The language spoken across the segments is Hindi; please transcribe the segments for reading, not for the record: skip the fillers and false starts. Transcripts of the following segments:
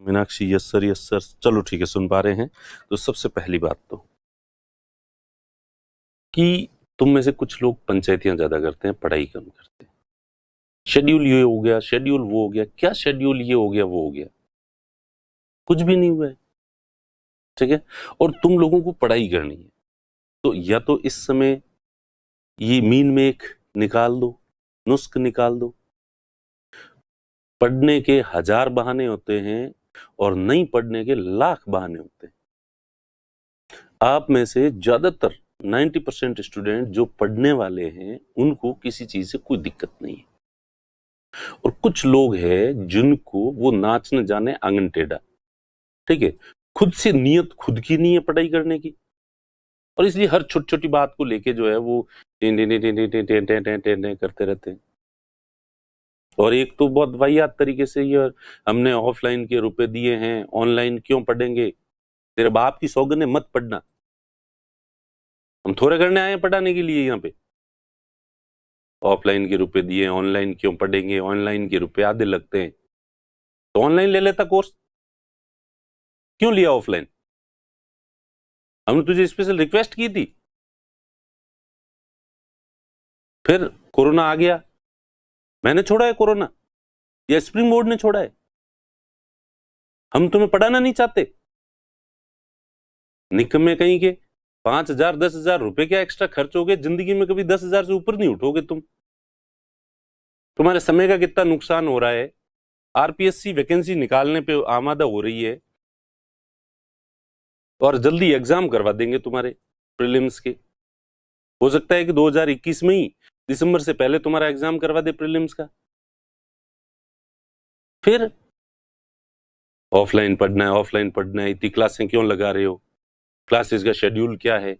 Meenakshi, yes sir, yes sir. चलो ठीक है, सुन पा रहे हैं। तो सबसे पहली बात तो कि तुम में से कुछ लोग पंचायतियां ज्यादा करते हैं, पढ़ाई कम करते हैं। शेड्यूल ये हो गया, शेड्यूल वो हो गया। क्या शेड्यूल ये हो गया वो हो गया? कुछ भी नहीं हुआ है। ठीक है। और तुम लोगों को पढ़ाई करनी है तो या तो इस समय ये मीन में एक निकाल दो, नुस्ख निकाल दो। पढ़ने के 1000 बहाने होते हैं और नहीं पढ़ने के लाख बहाने होते हैं। आप में से ज्यादातर 90% स्टूडेंट जो पढ़ने वाले हैं उनको किसी चीज से कोई दिक्कत नहीं है, और कुछ लोग हैं जिनको वो नाच न जाने आंगन टेढ़ा। ठीक है। खुद से नियत खुद की नहीं है पढ़ाई करने की, और इसलिए हर छोटी छोटी बात को लेके जो है वो टें टें टें टें टें टें टें टें टें टें टें करते रहते हैं। और एक तो बहुत वाहियात तरीके से ये, हमने ऑफलाइन के रुपए दिए हैं, ऑनलाइन क्यों पढ़ेंगे? तेरे बाप की सौगंध है, मत पढ़ना। हम थोड़े करने आए हैं पढ़ाने के लिए यहाँ पे। ऑफलाइन के रुपए दिए, ऑनलाइन क्यों पढ़ेंगे? ऑनलाइन के रुपए आधे लगते हैं, तो ऑनलाइन ले लेता कोर्स। क्यों लिया ऑफलाइन? हमने तुझे स्पेशल रिक्वेस्ट की थी? फिर कोरोना आ गया, मैंने छोड़ा है कोरोना या स्प्रिंग बोर्ड ने छोड़ा है? हम तुम्हें पढ़ाना नहीं चाहते? निकम्मे कहीं के 5,000 10,000 रुपए क्या एक्स्ट्रा खर्च हो गए? जिंदगी में कभी 10,000 से ऊपर नहीं उठोगे तुम। तुम्हारे समय का कितना नुकसान हो रहा है। आरपीएससी वैकेंसी निकालने पे आमादा हो रही है और जल्दी एग्जाम करवा देंगे तुम्हारे प्रीलिम्स के। हो सकता है कि 2021 में ही दिसंबर से पहले तुम्हारा एग्जाम करवा दे प्रीलिम्स का। फिर ऑफलाइन पढ़ना है, ऑफलाइन पढ़ना है, इतनी क्लासें क्यों लगा रहे हो? क्लासेस का शेड्यूल क्या है?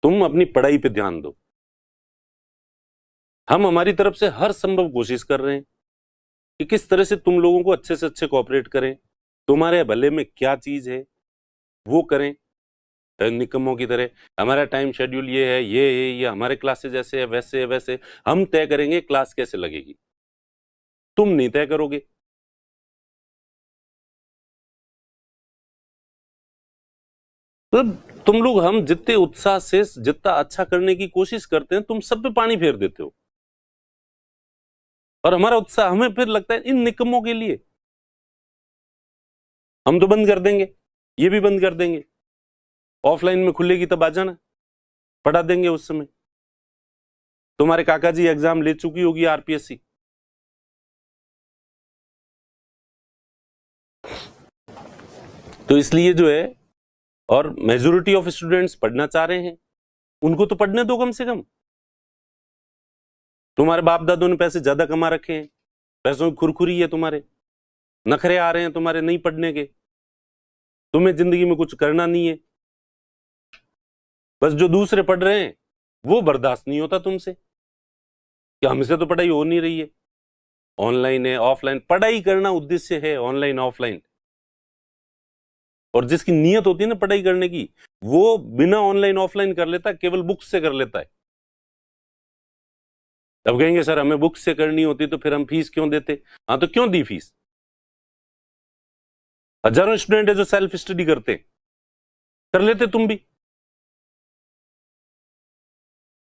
तुम अपनी पढ़ाई पे ध्यान दो। हम हमारी तरफ से हर संभव कोशिश कर रहे हैं कि किस तरह से तुम लोगों को अच्छे से अच्छे कोऑपरेट करें, तुम्हारे भले में क्या चीज है वो करें। निकम्मों की तरह हमारा टाइम शेड्यूल ये है, ये हमारे क्लासेस ऐसे है, वैसे है, वैसे। हम तय करेंगे क्लास कैसे लगेगी, तुम नहीं तय करोगे। तो तुम लोग, हम जितने उत्साह से जितना अच्छा करने की कोशिश करते हैं, तुम सब पे पानी फेर देते हो। और हमारा उत्साह हमें फिर लगता है इन निकम्मों के लिए। हम तो बंद कर देंगे, ये भी बंद कर देंगे। ऑफलाइन में खुलेगी तब आ जाना, पढ़ा देंगे उस समय। तुम्हारे काका जी एग्जाम ले चुकी होगी आरपीएससी। तो इसलिए जो है, और मेजोरिटी ऑफ स्टूडेंट्स पढ़ना चाह रहे हैं, उनको तो पढ़ने दो कम से कम। तुम्हारे बाप दादों ने पैसे ज्यादा कमा रखे हैं, पैसों की खुरखुरी है तुम्हारे, नखरे आ रहे हैं तुम्हारे नहीं पढ़ने के। तुम्हें जिंदगी में कुछ करना नहीं है, बस जो दूसरे पढ़ रहे हैं वो बर्दाश्त नहीं होता तुमसे कि हमसे तो पढ़ाई हो नहीं रही है। ऑनलाइन है, ऑफलाइन, पढ़ाई करना उद्देश्य है, ऑनलाइन ऑफलाइन। और जिसकी नीयत होती है ना पढ़ाई करने की, वो बिना ऑनलाइन ऑफलाइन कर लेता है, केवल बुक्स से कर लेता है। अब कहेंगे सर हमें बुक्स से करनी होती तो फिर हम फीस क्यों देते? हाँ, तो क्यों दी फीस? हजारों स्टूडेंट है जो सेल्फ स्टडी करते हैं, कर लेते तुम भी।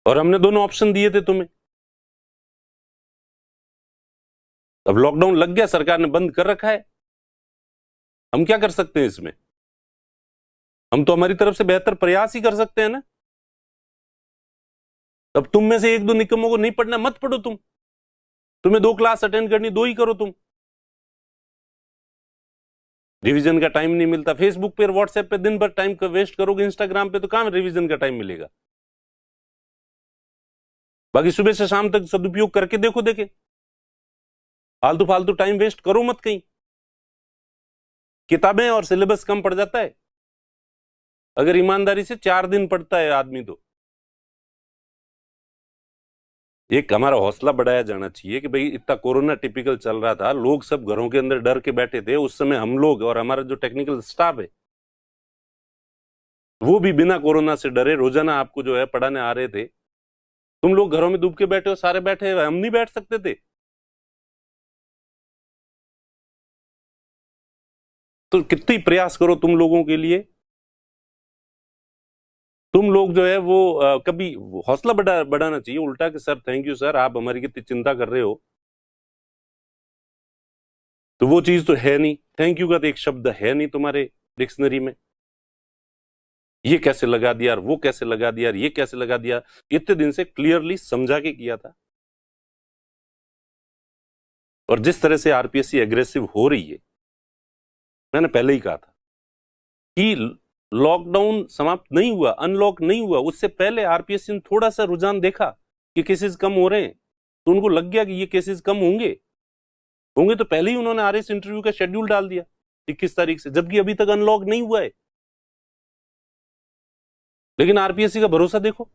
और हमने दोनों ऑप्शन दिए थे तुम्हें। अब लॉकडाउन लग गया, सरकार ने बंद कर रखा है, हम क्या कर सकते हैं इसमें? हम तो हमारी तरफ से बेहतर प्रयास ही कर सकते हैं ना। अब तुम में से एक दो निकम्मों को नहीं पढ़ना, मत पढ़ो तुम। तुम्हें 2 क्लास अटेंड करनी, 2 ही करो तुम। रिवीजन का टाइम नहीं मिलता, फेसबुक पे और व्हाट्सएप पे दिन भर टाइम वेस्ट करोगे, इंस्टाग्राम पे तो कहां रिवीजन का टाइम मिलेगा? बाकी सुबह से शाम तक सदुपयोग करके देखो, देखे फालतू फालतू टाइम वेस्ट करो मत कहीं। किताबें और सिलेबस कम पड़ जाता है अगर ईमानदारी से 4 दिन पढ़ता है आदमी तो। एक हमारा हौसला बढ़ाया जाना चाहिए कि भाई इतना कोरोना टिपिकल चल रहा था, लोग सब घरों के अंदर डर के बैठे थे, उस समय हम लोग और हमारा जो टेक्निकल स्टाफ है वो भी बिना कोरोना से डरे रोजाना आपको जो है पढ़ाने आ रहे थे। तुम लोग घरों में डूब के बैठे हो, सारे बैठे, हम नहीं बैठ सकते थे? तो कितनी प्रयास करो तुम लोगों के लिए, तुम लोग जो है वो कभी हौसला बढ़ाना चाहिए उल्टा कि सर थैंक यू सर, आप हमारी कितनी चिंता कर रहे हो। तो वो चीज तो है नहीं, थैंक यू का तो एक शब्द है नहीं तुम्हारे डिक्शनरी में। ये कैसे लगा दिया, वो कैसे लगा दिया, ये कैसे लगा दिया, इतने दिन से क्लियरली समझा के किया था। और जिस तरह से आरपीएससी एग्रेसिव हो रही है, मैंने पहले ही कहा था कि लॉकडाउन समाप्त नहीं हुआ, अनलॉक नहीं हुआ, उससे पहले आरपीएससी ने थोड़ा सा रुझान देखा कि केसेस कम हो रहे हैं, तो उनको लग गया कि ये केसेस कम होंगे होंगे, तो पहले ही उन्होंने आरएस इंटरव्यू का शेड्यूल डाल दिया 21 तारीख से, जबकि अभी तक अनलॉक नहीं हुआ है। लेकिन आरपीएससी का भरोसा देखो।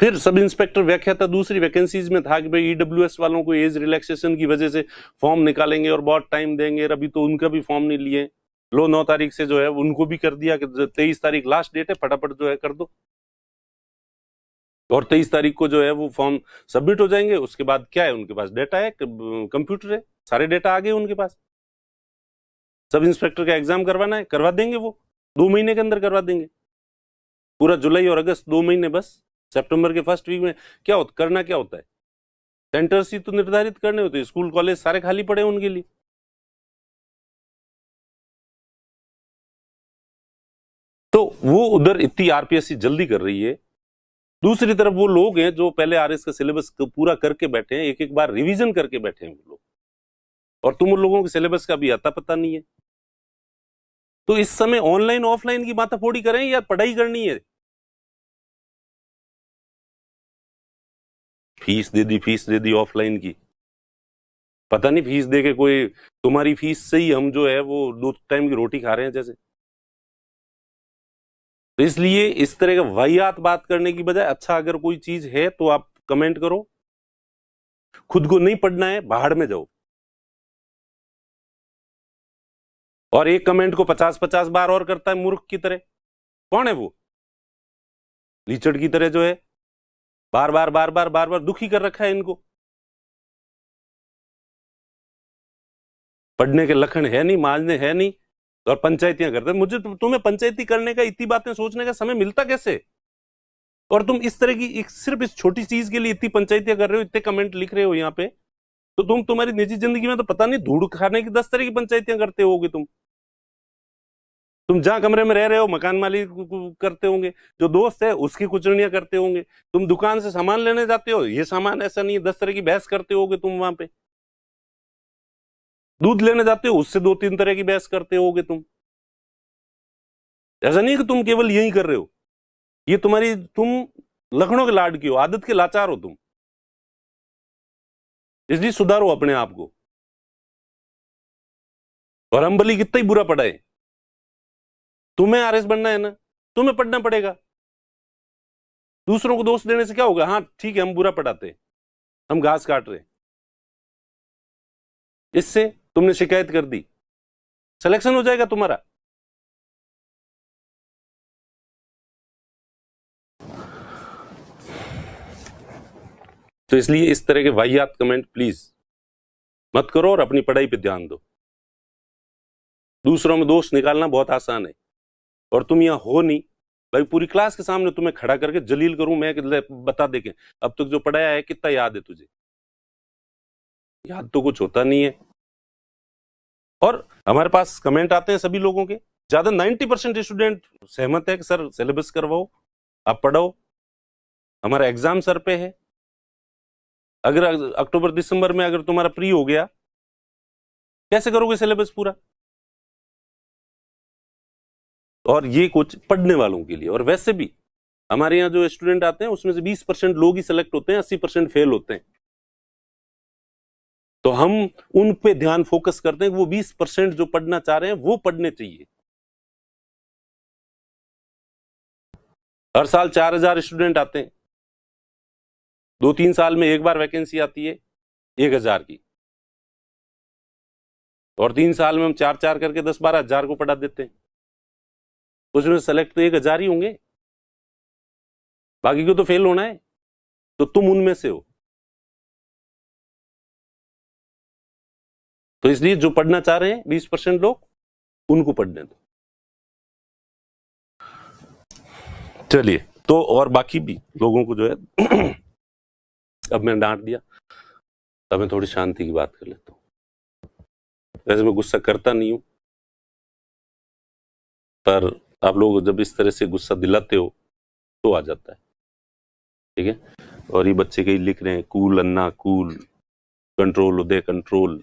फिर सब इंस्पेक्टर व्याख्याता दूसरी वैकेंसीज में था कि भाई ईडब्ल्यूएस वालों को एज रिलैक्सेशन की वजह से फॉर्म निकालेंगे और बहुत टाइम देंगे, अभी तो उनका भी फॉर्म नहीं लिए। लो 9 तारीख से जो है उनको भी कर दिया कि 23 तारीख लास्ट डेट है, फटाफट जो है कर दो, और 23 तारीख को जो है वो फॉर्म सबमिट हो जाएंगे। उसके बाद क्या है, उनके पास डेटा है, कंप्यूटर है, सारे डेटा आ गए उनके पास। सब इंस्पेक्टर का एग्जाम करवाना है, करवा देंगे, वो 2 महीने के अंदर करवा देंगे, पूरा जुलाई और अगस्त 2 महीने बस। सितंबर के फर्स्ट वीक में क्या होता, करना क्या होता है, सेंटर्स ही तो निर्धारित करने होते हैं, स्कूल कॉलेज सारे खाली पड़े हैं उनके लिए। तो वो उधर इतनी आरपीएससी जल्दी कर रही है। दूसरी तरफ वो लोग हैं जो पहले आरएस का सिलेबस पूरा करके बैठे हैं, एक एक बार रिवीजन करके बैठे हैं वो लोग, और तुम उन लोगों के सिलेबस का भी आता पता नहीं है। तो इस समय ऑनलाइन ऑफलाइन की माथाफोड़ी करें या पढ़ाई करनी है? फीस दे दी ऑफलाइन की, पता नहीं फीस दे के कोई, तुम्हारी फीस से ही हम जो है वो 2 टाइम की रोटी खा रहे हैं जैसे। तो इसलिए इस तरह का वाहियात बात करने की बजाय अच्छा अगर कोई चीज है तो आप कमेंट करो, खुद को नहीं पढ़ना है बाहर में जाओ, और एक कमेंट को 50-50 बार और करता है मूर्ख की तरह। कौन है वो? लीचड़ की तरह जो है बार बार बार बार बार बार दुखी कर रखा है इनको। पढ़ने के लक्षण है नहीं, माजने है नहीं, और पंचायतियां करते। मुझे तुम्हें पंचायती करने का, इतनी बातें सोचने का समय मिलता कैसे? और तुम इस तरह की एक सिर्फ इस छोटी चीज के लिए इतनी पंचायतियां कर रहे हो, इतने कमेंट लिख रहे हो यहाँ पे, तो तुम तुम्हारी निजी जिंदगी में तो पता नहीं धूड़ खाने की 10 तरह की पंचायतियां करते होगे तुम जहां कमरे में रह रहे हो मकान मालिक करते होंगे, जो दोस्त है उसकी कुचरनियां करते होंगे, तुम दुकान से सामान लेने जाते हो, ये सामान ऐसा नहीं है, 10 तरह की बहस करते होगे तुम वहां पे, दूध लेने जाते हो उससे 2-3 तरह की बहस करते होगे तुम। ऐसा नहीं है कि तुम केवल यही कर रहे हो, ये तुम्हारी, तुम लखनऊ के लाड की हो, आदत के लाचार हो तुम, इसलिए सुधारो अपने आप को। और हम भली कितना ही बुरा पढ़ा है, तुम्हें आरएस बनना है ना, तुम्हें पढ़ना पड़ेगा। दूसरों को दोष देने से क्या होगा? हाँ ठीक है, हम बुरा पढ़ाते हैं, हम घास काट रहे हैं, इससे तुमने शिकायत कर दी, सिलेक्शन हो जाएगा तुम्हारा। तो इसलिए इस तरह के वाहियात कमेंट प्लीज मत करो और अपनी पढ़ाई पे ध्यान दो। दूसरों में दोष निकालना बहुत आसान है, और तुम यहां हो नहीं भाई, पूरी क्लास के सामने तुम्हें खड़ा करके जलील करूं मैं, बता दे के अब तक जो पढ़ाया है कितना याद है तुझे? याद तो कुछ होता नहीं है। और हमारे पास कमेंट आते हैं सभी लोगों के, ज्यादा 90% स्टूडेंट सहमत है कि सर सिलेबस करवाओ, आप पढ़ो, हमारा एग्जाम सर पे है। अगर अक्टूबर दिसंबर में अगर तुम्हारा प्री हो गया, कैसे करोगे सिलेबस पूरा? और ये कुछ पढ़ने वालों के लिए। और वैसे भी हमारे यहाँ जो स्टूडेंट आते हैं उसमें से 20% लोग ही सिलेक्ट होते हैं, 80% फेल होते हैं। तो हम उन पे ध्यान फोकस करते हैं कि वो 20% जो पढ़ना चाह रहे हैं वो पढ़ने चाहिए। हर साल 4000 स्टूडेंट आते हैं, 2-3 साल में एक बार वैकेंसी आती है 1000 की, और 3 साल में हम 4-4 करके 10-12 हजार को पढ़ा देते हैं। उसमें सेलेक्ट तो 1000 ही होंगे, बाकी को तो फेल होना है, तो तुम उनमें से हो। तो इसलिए जो पढ़ना चाह रहे हैं 20% लोग, उनको पढ़ने दो। चलिए, तो और बाकी भी लोगों को जो है अब मैं डांट दिया, अब मैं थोड़ी शांति की बात कर लेता हूँ। वैसे मैं गुस्सा करता नहीं हूं, पर आप लोग जब इस तरह से गुस्सा दिलाते हो तो आ जाता है, ठीक है। और ये बच्चे कई लिख रहे हैं कूल अन्ना कूल, कंट्रोल उदय कंट्रोल,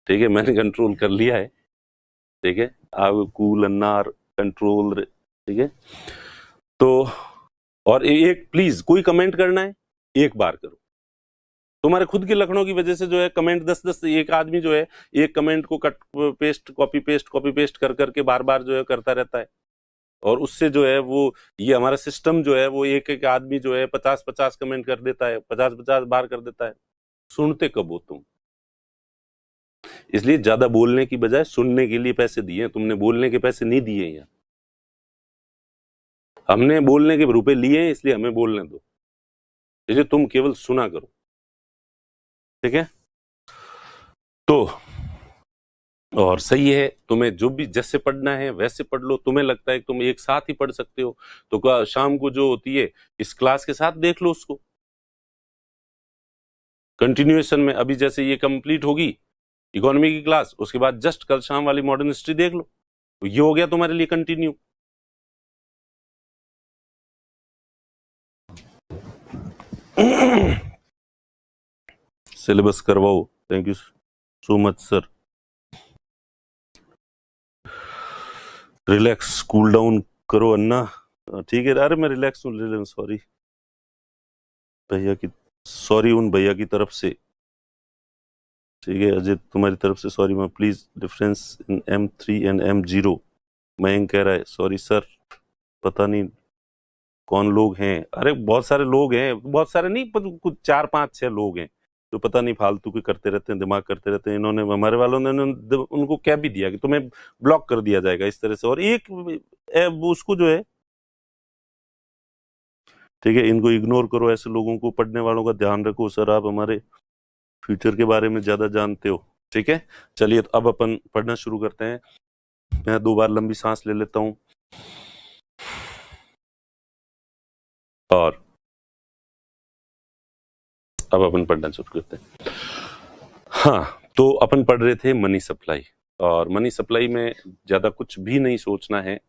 ठीक है, मैंने कंट्रोल कर लिया है, ठीक है। आप कूल अन्ना कंट्रोल, ठीक है। तो और एक प्लीज कोई कमेंट करना है एक बार करो। तुम्हारे खुद के लक्षणों की वजह से जो है कमेंट 10-10 एक आदमी जो है एक कमेंट को कट पेस्ट कॉपी पेस्ट कर करके बार बार जो है करता रहता है, और उससे जो है वो ये हमारा सिस्टम जो है वो एक एक आदमी जो है 50-50 कमेंट कर देता है, 50-50 बार कर देता है। सुनते कब हो तुम? इसलिए ज्यादा बोलने की बजाय सुनने के लिए पैसे दिए, तुमने बोलने के पैसे नहीं दिए यार। हमने बोलने के रुपए लिए, इसलिए हमें बोलने दो, इसलिए तुम केवल सुना करो, ठीक है। तो और सही है, तुम्हें जो भी जैसे पढ़ना है वैसे पढ़ लो। तुम्हें लगता है कि तुम एक साथ ही पढ़ सकते हो तो शाम को जो होती है इस क्लास के साथ देख लो उसको कंटिन्यूएशन में। अभी जैसे ये कंप्लीट होगी इकोनॉमी की क्लास, उसके बाद जस्ट कल शाम वाली मॉडर्न हिस्ट्री देख लो, तो ये हो गया तुम्हारे लिए कंटिन्यू। सिलेबस करवाओ, thank you so much sir. Relax cool down करो अन्ना, ठीक है। अरे मैं रिलैक्स हूँ, सॉरी भैया की, सॉरी उन भैया की तरफ से, ठीक है। अजय तुम्हारी तरफ से सॉरी मैं, please difference in M3 and M0। Mayank कह रहा है सॉरी सर, पता नहीं कौन लोग हैं। अरे बहुत सारे लोग हैं, बहुत सारे नहीं, कुछ 4-5-6 लोग हैं जो पता नहीं फालतू के करते रहते हैं, दिमाग करते रहते हैं। इन्होंने, हमारे वालों ने उनको क्या भी दिया कि तुम्हें ब्लॉक कर दिया जाएगा इस तरह से, और एक उसको जो है, ठीक है, इनको इग्नोर करो। ऐसे लोगों को, पढ़ने वालों का ध्यान रखो। सर आप हमारे फ्यूचर के बारे में ज्यादा जानते हो, ठीक है। चलिए तो अब अपन पढ़ना शुरू करते हैं। मैं 2 बार लंबी सांस ले लेता हूं, और अब अपन पढ़ना शुरू करते हैं। हाँ, तो अपन पढ़ रहे थे मनी सप्लाई, और मनी सप्लाई में ज्यादा कुछ भी नहीं सोचना है,